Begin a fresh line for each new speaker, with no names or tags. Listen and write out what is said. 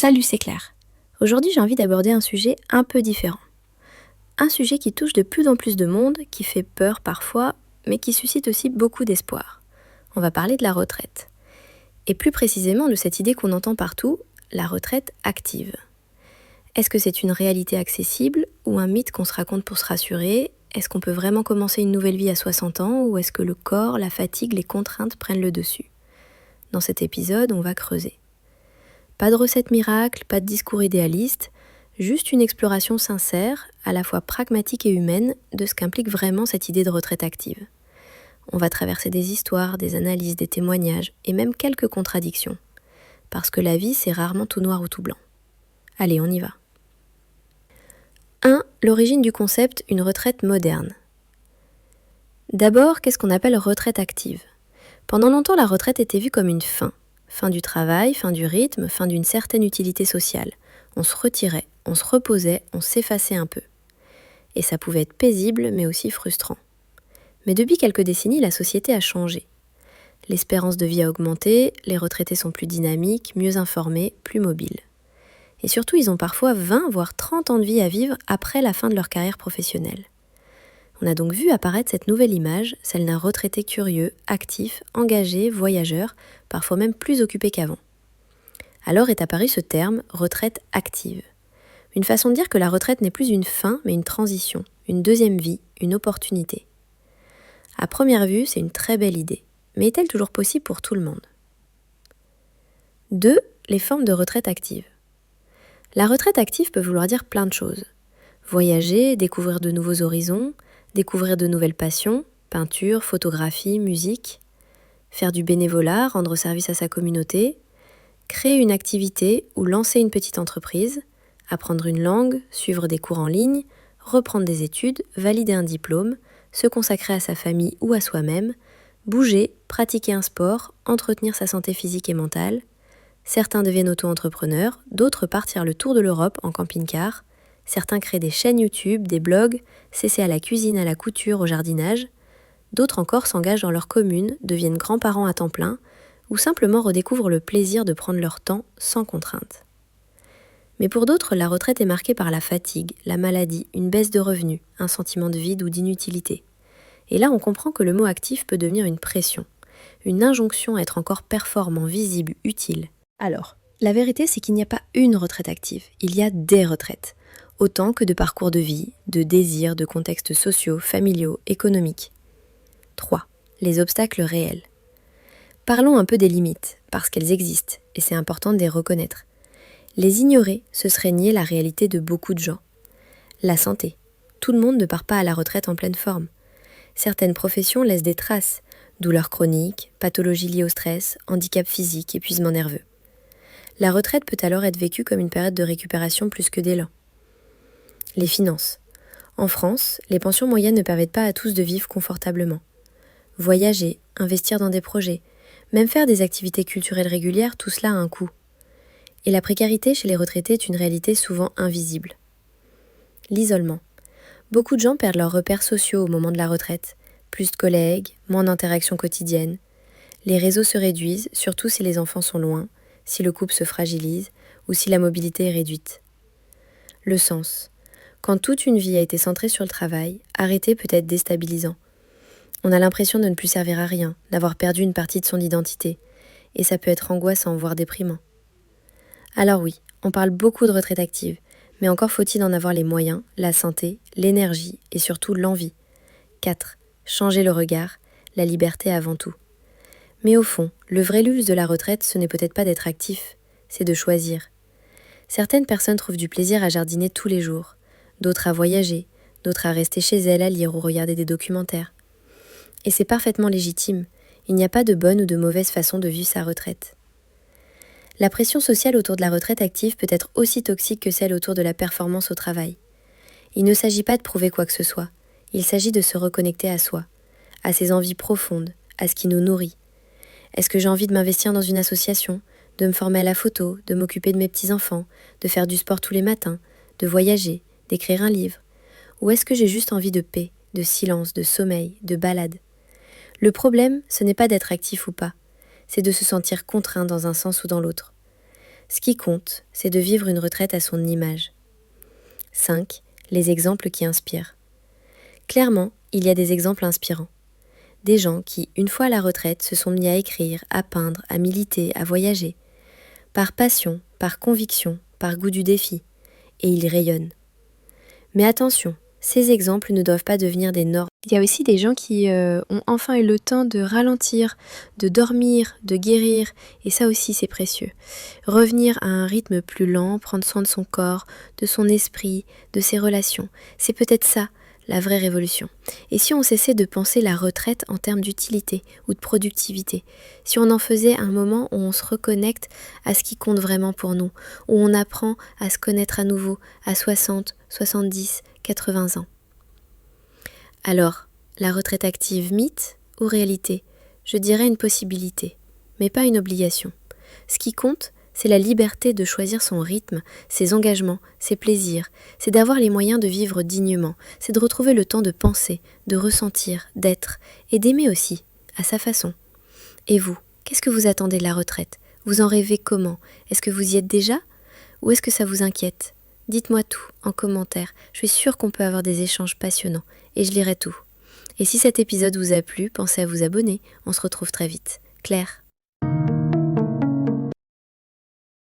Salut, c'est Claire. Aujourd'hui, j'ai envie d'aborder un sujet un peu différent. Un sujet qui touche de plus en plus de monde, qui fait peur parfois, mais qui suscite aussi beaucoup d'espoir. On va parler de la retraite. Et plus précisément de cette idée qu'on entend partout, la retraite active. Est-ce que c'est une réalité accessible ou un mythe qu'on se raconte pour se rassurer? Est-ce qu'on peut vraiment commencer une nouvelle vie à 60 ans ou est-ce que le corps, la fatigue, les contraintes prennent le dessus? Dans cet épisode, on va creuser. Pas de recette miracle, pas de discours idéaliste, juste une exploration sincère, à la fois pragmatique et humaine, de ce qu'implique vraiment cette idée de retraite active. On va traverser des histoires, des analyses, des témoignages, et même quelques contradictions. Parce que la vie, c'est rarement tout noir ou tout blanc. Allez, on y va. 1. L'origine du concept, une retraite moderne. D'abord, qu'est-ce qu'on appelle retraite active? Pendant longtemps, la retraite était vue comme une fin. Fin du travail, fin du rythme, fin d'une certaine utilité sociale. On se retirait, on se reposait, on s'effaçait un peu. Et ça pouvait être paisible, mais aussi frustrant. Mais depuis quelques décennies, la société a changé. L'espérance de vie a augmenté, les retraités sont plus dynamiques, mieux informés, plus mobiles. Et surtout, ils ont parfois 20 voire 30 ans de vie à vivre après la fin de leur carrière professionnelle. On a donc vu apparaître cette nouvelle image, celle d'un retraité curieux, actif, engagé, voyageur, parfois même plus occupé qu'avant. Alors est apparu ce terme, retraite active. Une façon de dire que la retraite n'est plus une fin, mais une transition, une deuxième vie, une opportunité. À première vue, c'est une très belle idée, mais est-elle toujours possible pour tout le monde? 2. Les formes de retraite active. La retraite active peut vouloir dire plein de choses. Voyager, découvrir de nouveaux horizons, découvrir de nouvelles passions, peinture, photographie, musique, faire du bénévolat, rendre service à sa communauté, créer une activité ou lancer une petite entreprise, apprendre une langue, suivre des cours en ligne, reprendre des études, valider un diplôme, se consacrer à sa famille ou à soi-même, bouger, pratiquer un sport, entretenir sa santé physique et mentale. Certains deviennent auto-entrepreneurs, d'autres partent faire le tour de l'Europe en camping-car. Certains créent des chaînes YouTube, des blogs, s'essaient à la cuisine, à la couture, au jardinage. D'autres encore s'engagent dans leur commune, deviennent grands-parents à temps plein, ou simplement redécouvrent le plaisir de prendre leur temps sans contrainte. Mais pour d'autres, la retraite est marquée par la fatigue, la maladie, une baisse de revenus, un sentiment de vide ou d'inutilité. Et là, on comprend que le mot actif peut devenir une pression, une injonction à être encore performant, visible, utile. Alors, la vérité, c'est qu'il n'y a pas une retraite active, il y a des retraites. Autant que de parcours de vie, de désirs, de contextes sociaux, familiaux, économiques. 3. Les obstacles réels. Parlons un peu des limites, parce qu'elles existent, et c'est important de les reconnaître. Les ignorer, ce serait nier la réalité de beaucoup de gens. La santé. Tout le monde ne part pas à la retraite en pleine forme. Certaines professions laissent des traces, douleurs chroniques, pathologies liées au stress, handicap physique, épuisement nerveux. La retraite peut alors être vécue comme une période de récupération plus que d'élan. Les finances. En France, les pensions moyennes ne permettent pas à tous de vivre confortablement. Voyager, investir dans des projets, même faire des activités culturelles régulières, tout cela a un coût. Et la précarité chez les retraités est une réalité souvent invisible. L'isolement. Beaucoup de gens perdent leurs repères sociaux au moment de la retraite. Plus de collègues, moins d'interactions quotidiennes. Les réseaux se réduisent, surtout si les enfants sont loin, si le couple se fragilise ou si la mobilité est réduite. Le sens. Quand toute une vie a été centrée sur le travail, arrêter peut être déstabilisant. On a l'impression de ne plus servir à rien, d'avoir perdu une partie de son identité, et ça peut être angoissant, voire déprimant. Alors oui, on parle beaucoup de retraite active, mais encore faut-il en avoir les moyens, la santé, l'énergie et surtout l'envie. 4. Changer le regard, la liberté avant tout. Mais au fond, le vrai luxe de la retraite, ce n'est peut-être pas d'être actif, c'est de choisir. Certaines personnes trouvent du plaisir à jardiner tous les jours, d'autres à voyager, d'autres à rester chez elles à lire ou regarder des documentaires. Et c'est parfaitement légitime, il n'y a pas de bonne ou de mauvaise façon de vivre sa retraite. La pression sociale autour de la retraite active peut être aussi toxique que celle autour de la performance au travail. Il ne s'agit pas de prouver quoi que ce soit, il s'agit de se reconnecter à soi, à ses envies profondes, à ce qui nous nourrit. Est-ce que j'ai envie de m'investir dans une association, de me former à la photo, de m'occuper de mes petits-enfants, de faire du sport tous les matins, de voyager, d'écrire un livre? Ou est-ce que j'ai juste envie de paix, de silence, de sommeil, de balade? Le problème, ce n'est pas d'être actif ou pas, c'est de se sentir contraint dans un sens ou dans l'autre. Ce qui compte, c'est de vivre une retraite à son image. 5. Les exemples qui inspirent. Clairement, il y a des exemples inspirants. Des gens qui, une fois à la retraite, se sont mis à écrire, à peindre, à militer, à voyager. Par passion, par conviction, par goût du défi. Et ils rayonnent. Mais attention, ces exemples ne doivent pas devenir des normes. Il y a aussi des gens qui ont enfin eu le temps de ralentir, de dormir, de guérir, et ça aussi c'est précieux. Revenir à un rythme plus lent, prendre soin de son corps, de son esprit, de ses relations, c'est peut-être ça, la vraie révolution. Et si on cessait de penser la retraite en termes d'utilité ou de productivité, si on en faisait un moment où on se reconnecte à ce qui compte vraiment pour nous, où on apprend à se connaître à nouveau à 60, 70, 80 ans. Alors, la retraite active, mythe ou réalité? Je dirais une possibilité, mais pas une obligation. Ce qui compte, c'est la liberté de choisir son rythme, ses engagements, ses plaisirs. C'est d'avoir les moyens de vivre dignement. C'est de retrouver le temps de penser, de ressentir, d'être, et d'aimer aussi, à sa façon. Et vous, qu'est-ce que vous attendez de la retraite? Vous en rêvez comment? Est-ce que vous y êtes déjà? Ou est-ce que ça vous inquiète? Dites-moi tout en commentaire. Je suis sûre qu'on peut avoir des échanges passionnants, et je lirai tout. Et si cet épisode vous a plu, pensez à vous abonner. On se retrouve très vite. Claire.